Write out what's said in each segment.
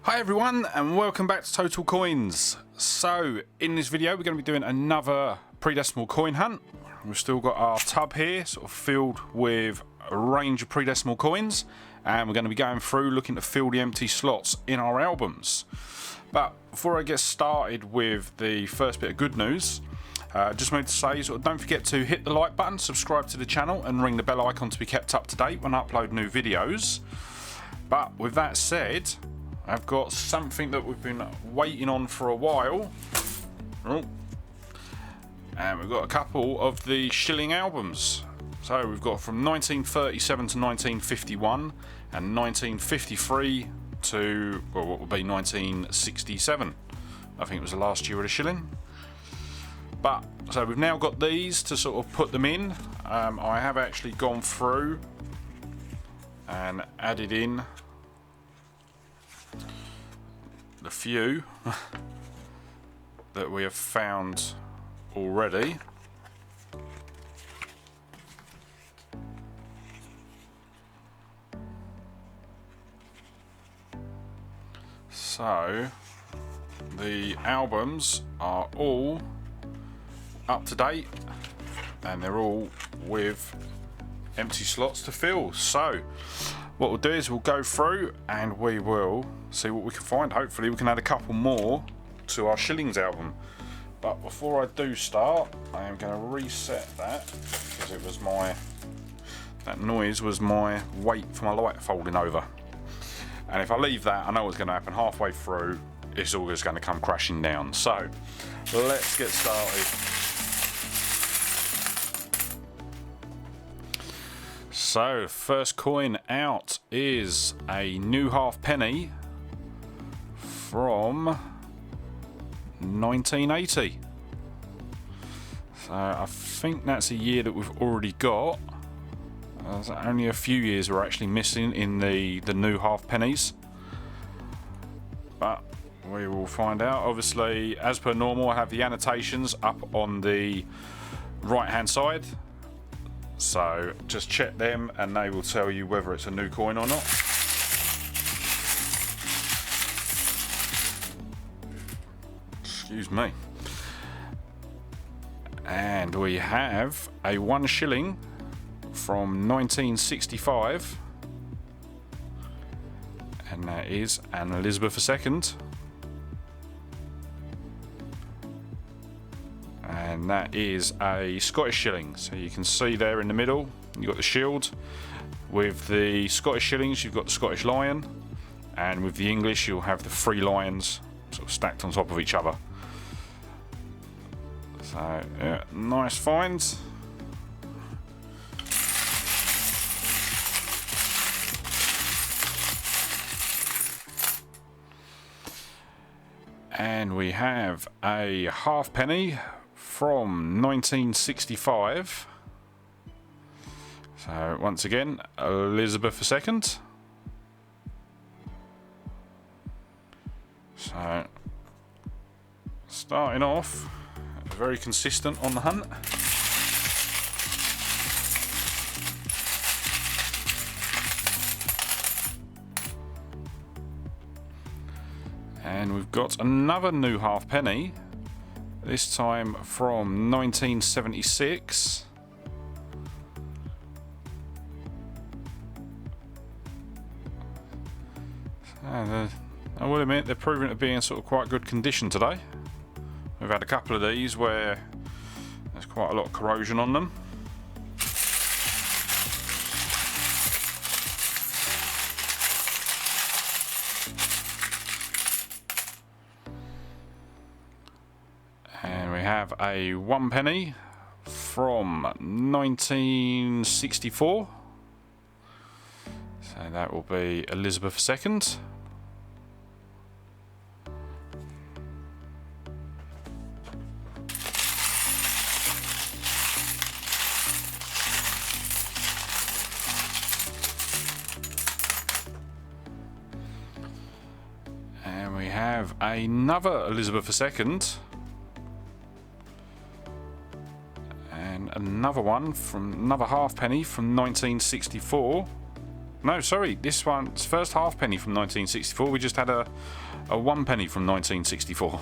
Hi everyone and welcome back to Total Coins. So in this video we're going to be doing another pre-decimal coin hunt. We've still got our tub here sort of filled with a range of pre-decimal coins, and we're going to be going through looking to fill the empty slots in our albums. But before I get started with the first bit of good news, just wanted to say don't forget to hit the like button, subscribe to the channel and ring the bell icon to be kept up to date when I upload new videos. But with that said, I've got something that we've been waiting on for a while. And we've got a couple of the shilling albums. So we've got from 1937 to 1951 and 1953 to, well, what would be 1967. I think it was the last year of the shilling. But, so we've now got these to sort of put them in. I have actually gone through and added in the few that we have found already. So the albums are all up to date and they're all with empty slots to fill. So what we'll do is we'll go through and we will see what we can find. Hopefully we can add a couple more to our shillings album. But before I do start, I am going to reset that because it was that noise was my weight for my light folding over. And if I leave that, I know what's going to happen. Halfway through, it's all just going to come crashing down. So let's get started. So first coin out is a new halfpenny from 1980. So I think that's a year that we've already got. There's only a few years we're actually missing in the new halfpennies, but we will find out. Obviously, as per normal, I have the annotations up on the right hand side, so just check them and they will tell you whether it's a new coin or not. Excuse me. And we have a 1 shilling from 1965, and that is an Elizabeth II, and that is a Scottish shilling. So you can see there in the middle you've got the shield. With the Scottish shillings you've got the Scottish lion, and with the English you'll have the 3 lions sort of stacked on top of each other. So yeah, nice finds. And we have a halfpenny from 1965. So once again, Elizabeth II. So starting off, very consistent on the hunt. And we've got another new halfpenny, this time from 1976. And I will admit they're proving to be in sort of quite good condition today. We've had a couple of these where there's quite a lot of corrosion on them. And we have a 1 penny from 1964. So that will be Elizabeth II. And we have another Elizabeth II. And another one from another halfpenny from 1964. No, sorry, this one's first halfpenny from 1964. We just had a 1 penny from 1964.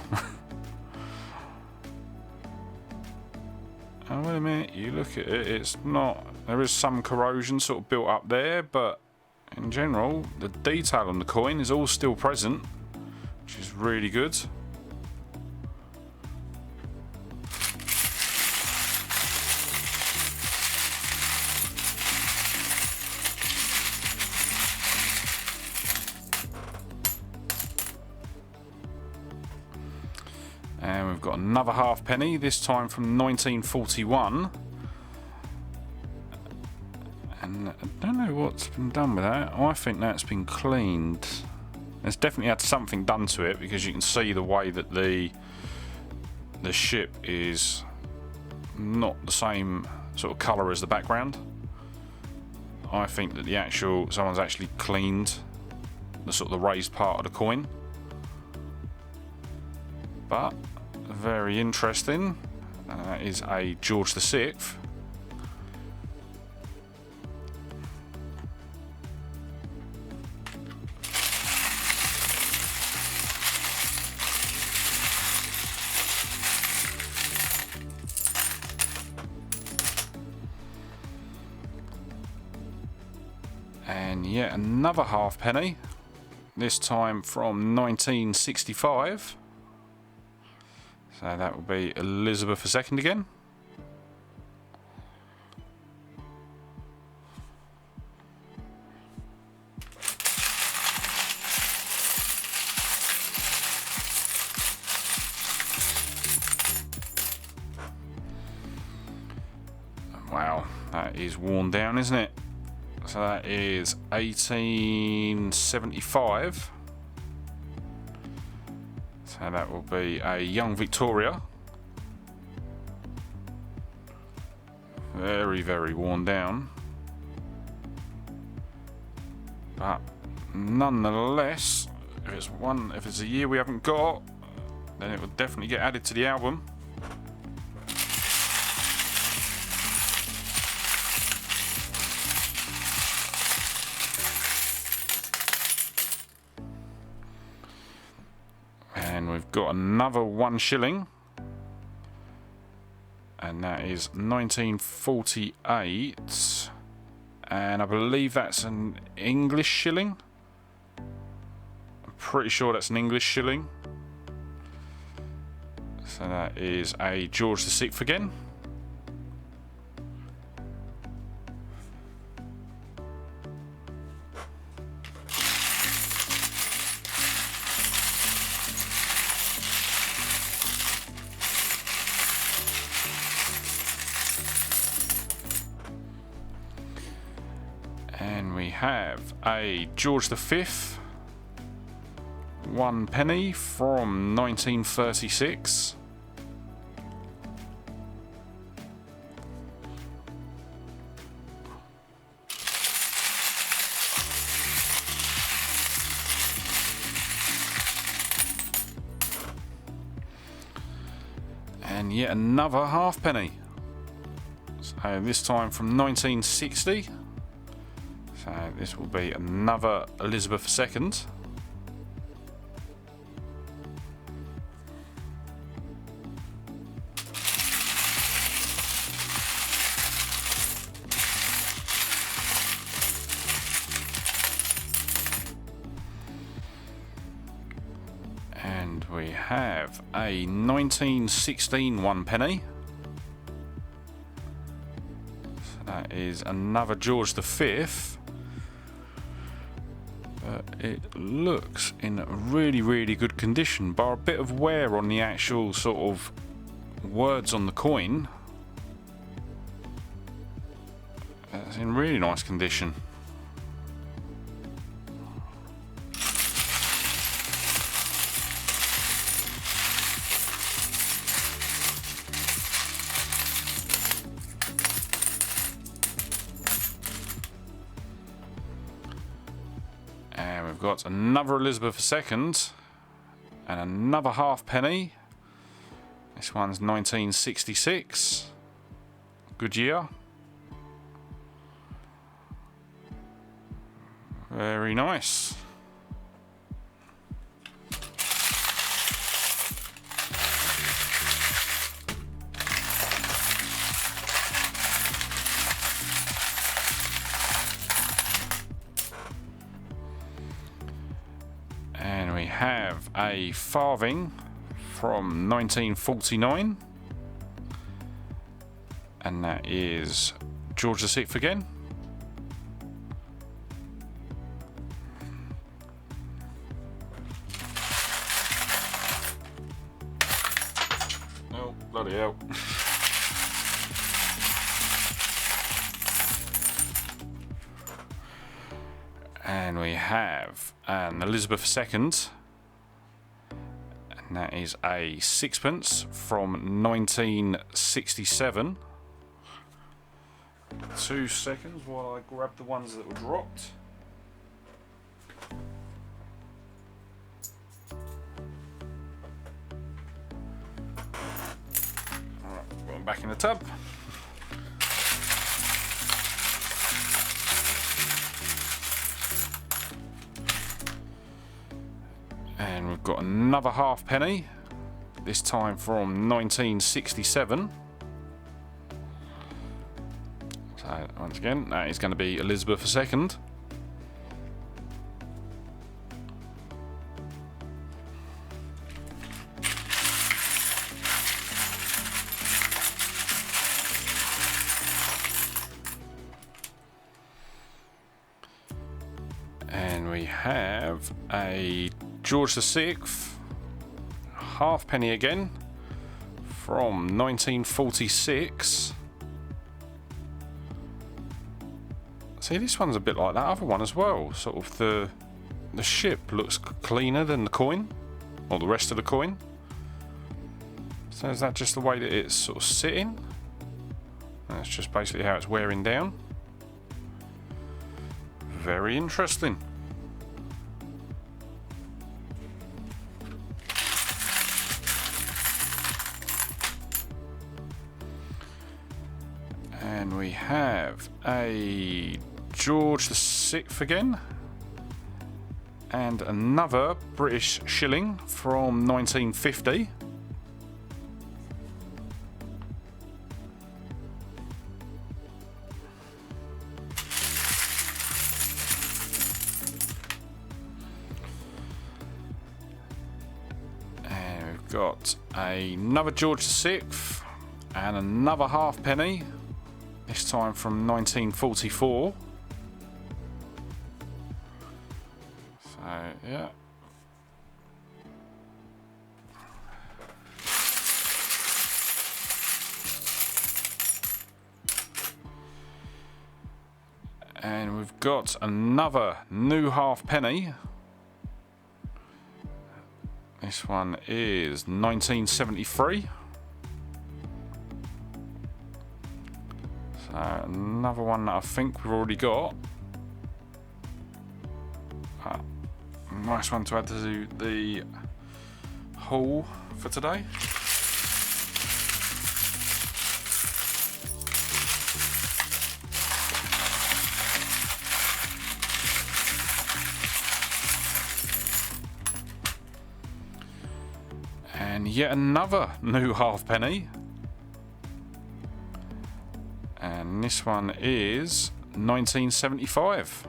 Oh, wait a minute, you look at it, it's not... There is some corrosion sort of built up there, but in general, the detail on the coin is all still present, which is really good. And we've got another halfpenny, this time from 1941. And I don't know what's been done with that. I think that's been cleaned. There's definitely had something done to it, because you can see the way that the ship is not the same sort of colour as the background. I think that someone's actually cleaned the sort of the raised part of the coin. But very interesting. That is a George VI. And yet another halfpenny, this time from 1965. So that will be Elizabeth II again. Wow, that is worn down, isn't it? So that is 1875. So that will be a young Victoria. Very, very worn down. But nonetheless, if it's a year we haven't got, then it will definitely get added to the album. And we've got another 1 shilling, and that is 1948, and I believe that's an English shilling. I'm pretty sure that's an English shilling. So that is a George VI again. And we have a George V, 1 penny from 1936. And yet another halfpenny. So this time from 1960. So this will be another Elizabeth II. And we have a 1916 1 penny. So that is another George V. It looks in really, really good condition, bar a bit of wear on the actual sort of words on the coin. It's in really nice condition. And we've got another Elizabeth II and another halfpenny. This one's 1966. Good year. Very nice. And we have a farthing from 1949. And that is George VI again. Oh, bloody hell. And we have an Elizabeth II. And that is a sixpence from 1967. 2 seconds while I grab the ones that were dropped. Alright, got them back in the tub. And we've got another halfpenny, this time from 1967. So once again, that is going to be Elizabeth II. And we have a George VI halfpenny again from 1946. See, this one's a bit like that other one as well. Sort of the ship looks cleaner than the coin, or the rest of the coin. So is that just the way that it's sort of sitting? That's just basically how it's wearing down. Very interesting. And we have a George VI again, and another British shilling from 1950. And we've got another George VI and another halfpenny, this time from 1944. So, yeah. And we've got another new halfpenny. This one is 1973. So another one that I think we've already got. Nice one to add to the haul for today. And yet another new halfpenny. And this one is 1975.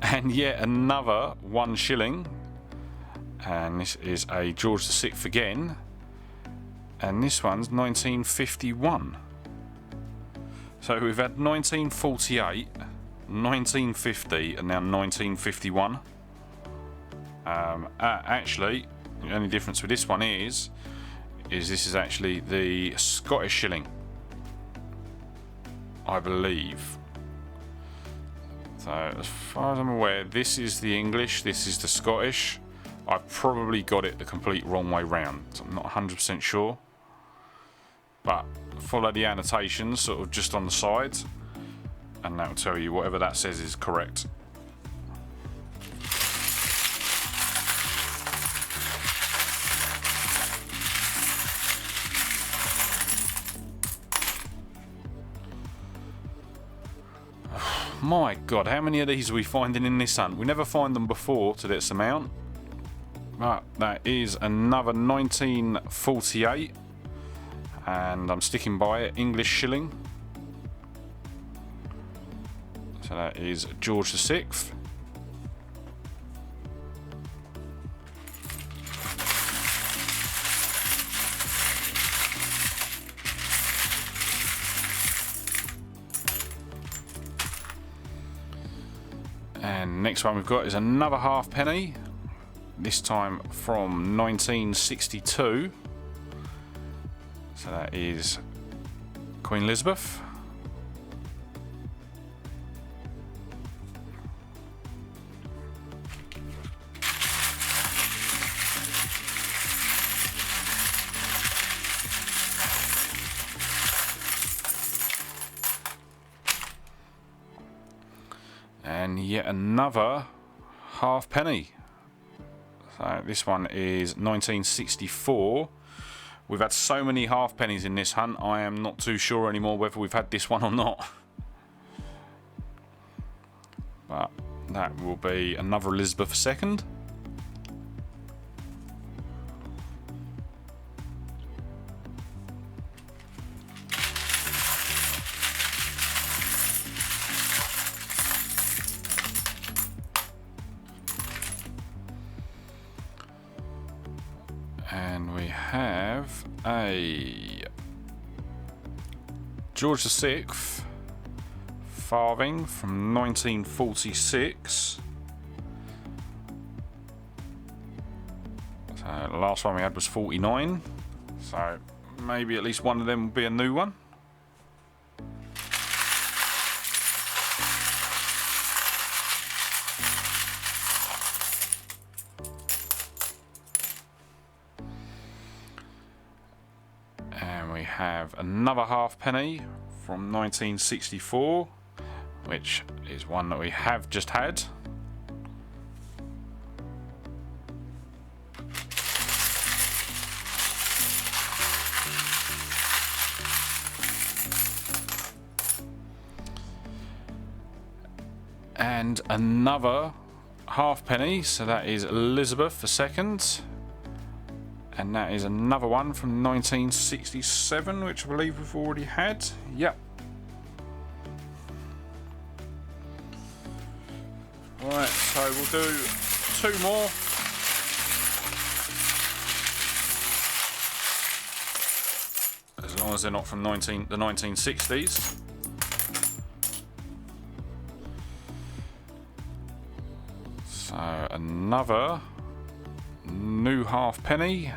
And yet another 1 shilling, and this is a George VI again, and this one's 1951. So we've had 1948, 1950, and now 1951. Actually, the only difference with this one is this is actually the Scottish shilling, I believe. So as far as I'm aware, this is the English, this is the Scottish. I've probably got it the complete wrong way round, so I'm not 100% sure. but follow the annotations sort of just on the sides, and that will tell you whatever that says is correct. My God, how many of these are we finding in this hunt? We never find them before to this amount. But that is another 1948, and I'm sticking by it, English shilling. So that is George VI. And next one we've got is another halfpenny, this time from 1962. So that is Queen Elizabeth. And yet another halfpenny. So this one is 1964. We've had so many halfpennies in this hunt, I am not too sure anymore whether we've had this one or not. But that will be another Elizabeth II. And we have a George VI farthing from 1946. So the last one we had was 49. So maybe at least one of them will be a new one. And we have another halfpenny from 1964, which is one that we have just had. And another halfpenny, so that is Elizabeth II. And that is another one from 1967, which I believe we've already had. Yep. Right, so we'll do two more. As long as they're not from the 1960s. So another new halfpenny,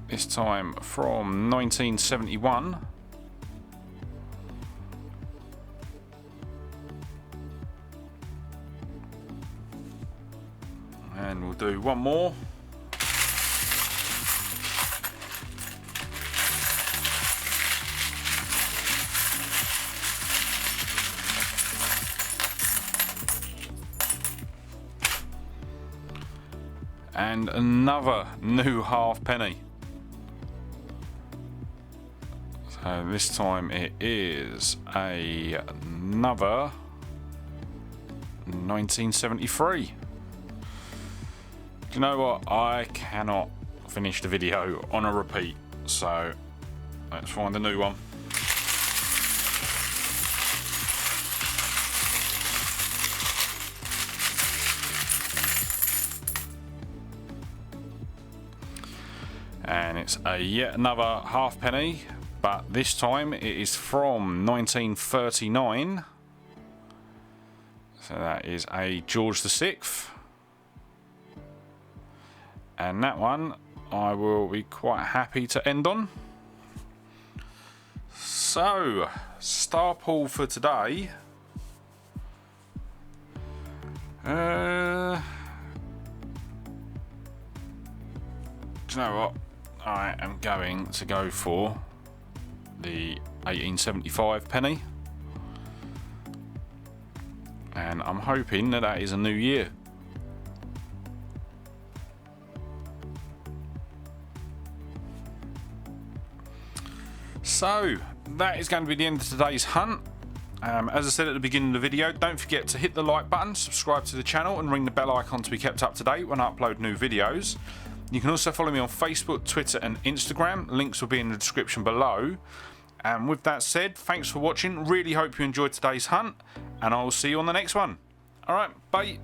this time from 1971. And we'll do one more. And another new halfpenny. So this time it is another 1973. Do you know what? I cannot finish the video on a repeat, so let's find a new one. And it's yet another halfpenny, but this time it is from 1939. So that is a George VI. And that one I will be quite happy to end on. So, star pool for today. Do you know what? I am going to go for the 1875 penny, and I'm hoping that that is a new year. So that is going to be the end of today's hunt. As I said at the beginning of the video, don't forget to hit the like button, subscribe to the channel and ring the bell icon to be kept up to date when I upload new videos. You can also follow me on Facebook, Twitter and Instagram. Links will be in the description below. And with that said, thanks for watching. Really hope you enjoyed today's hunt, and I will see you on the next one. Alright, bye.